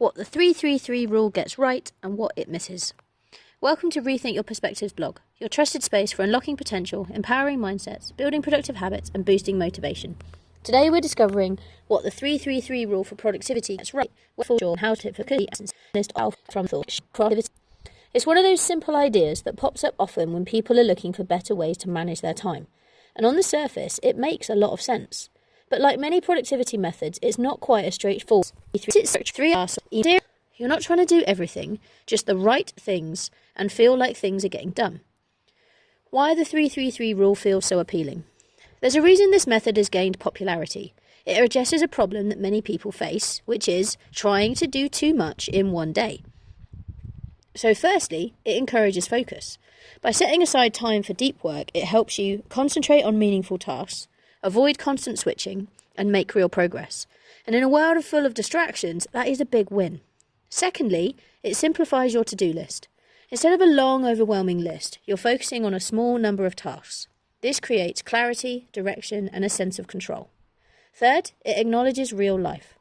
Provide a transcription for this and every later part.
what the 3-3-3 rule gets right and what it misses. Welcome to Rethink Your Perspectives blog, your trusted space for unlocking potential, empowering mindsets, building productive habits and boosting motivation. Today we're discovering what the 3-3-3 rule for productivity gets right, and how to focus the essence from thought. It's one of those simple ideas that pops up often when people are looking for better ways to manage their time. And on the surface, it makes a lot of sense. But like many productivity methods, it's not quite as straightforward. You're not trying to do everything, just the right things, and feel like things are getting done. Why the 3-3-3 rule feels so appealing? There's a reason this method has gained popularity. It addresses a problem that many people face, which is trying to do too much in one day. So firstly, it encourages focus. By setting aside time for deep work, it helps you concentrate on meaningful tasks, avoid constant switching, and make real progress. And in a world full of distractions, that is a big win. Secondly, it simplifies your to-do list. Instead of a long, overwhelming list, you're focusing on a small number of tasks. This creates clarity, direction, and a sense of control. Third, it acknowledges real life.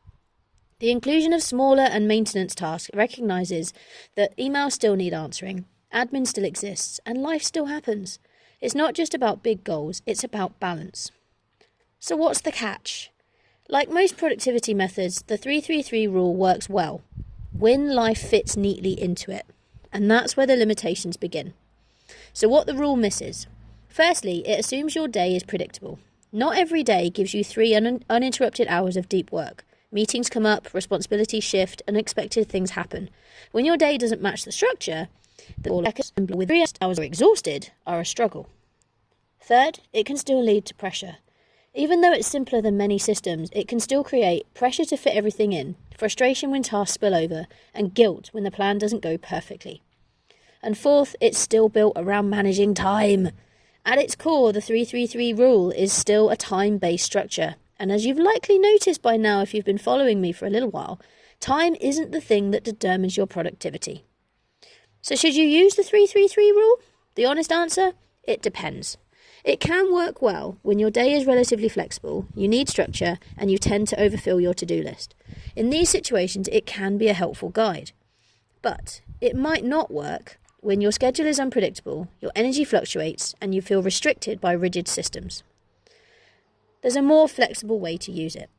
The inclusion of smaller and maintenance tasks recognises that emails still need answering, admin still exists, and life still happens. It's not just about big goals, it's about balance. So what's the catch? Like most productivity methods, the 3-3-3 rule works well, when life fits neatly into it. And that's where the limitations begin. So what the rule misses? Firstly, it assumes your day is predictable. Not every day gives you 3 uninterrupted hours of deep work. Meetings come up, responsibilities shift, unexpected things happen. When your day doesn't match the structure, with 3 hours are exhausted are a struggle. Third, it can still lead to pressure. Even though it's simpler than many systems, it can still create pressure to fit everything in, frustration when tasks spill over, and guilt when the plan doesn't go perfectly. And fourth, it's still built around managing time. At its core, the 3-3-3 rule is still a time-based structure. And as you've likely noticed by now if you've been following me for a little while, time isn't the thing that determines your productivity. So should you use the 3-3-3 rule? The honest answer? It depends. It can work well when your day is relatively flexible, you need structure, and you tend to overfill your to-do list. In these situations, it can be a helpful guide. But it might not work when your schedule is unpredictable, your energy fluctuates, and you feel restricted by rigid systems. There's a more flexible way to use it.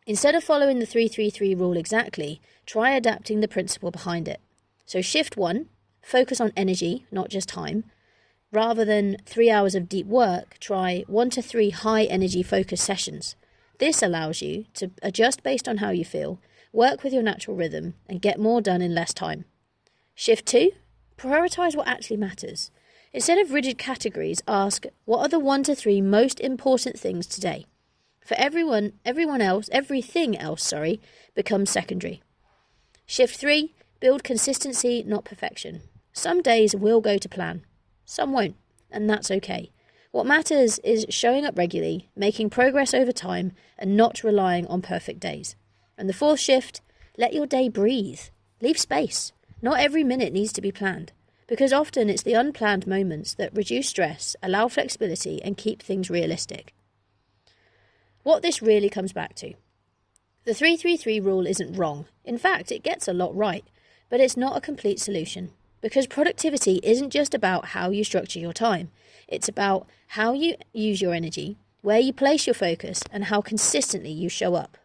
Instead of following the 3-3-3 rule exactly, try adapting the principle behind it. So shift 1, focus on energy, not just time. Rather than 3 hours of deep work, try 1 to 3 high energy focus sessions. This allows you to adjust based on how you feel, work with your natural rhythm, and get more done in less time. Shift 2, prioritise what actually matters. Instead of rigid categories, ask, what are the 1 to 3 most important things today? For everything else becomes secondary. Shift 3, build consistency, not perfection. Some days will go to plan, some won't, and that's okay. What matters is showing up regularly, making progress over time, and not relying on perfect days. And the fourth shift, let your day breathe. Leave space. Not every minute needs to be planned, because often it's the unplanned moments that reduce stress, allow flexibility, and keep things realistic. What this really comes back to. The 3-3-3 rule isn't wrong. In fact, it gets a lot right, but it's not a complete solution, because productivity isn't just about how you structure your time. It's about how you use your energy, where you place your focus, and how consistently you show up.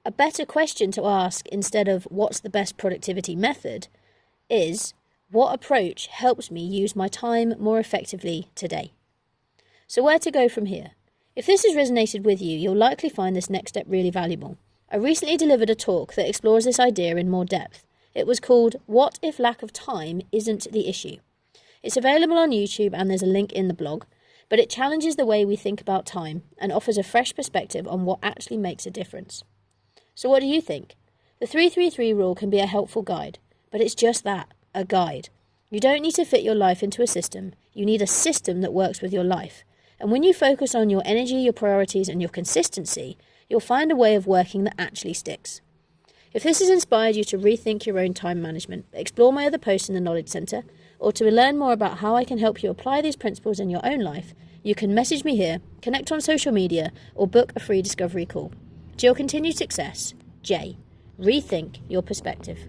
A better question to ask instead of what's the best productivity method is, what approach helps me use my time more effectively today? So where to go from here? If this has resonated with you, you'll likely find this next step really valuable. I recently delivered a talk that explores this idea in more depth. It was called, What If Lack of Time Isn't the Issue? It's available on YouTube and there's a link in the blog, but it challenges the way we think about time and offers a fresh perspective on what actually makes a difference. So what do you think? The 3-3-3 rule can be a helpful guide, but it's just that. A guide. You don't need to fit your life into a system. You need a system that works with your life. And when you focus on your energy, your priorities, and your consistency, you'll find a way of working that actually sticks. If this has inspired you to rethink your own time management, explore my other posts in the Knowledge Centre, or to learn more about how I can help you apply these principles in your own life, you can message me here, connect on social media, or book a free discovery call. To your continued success, Jay. Rethink your perspective.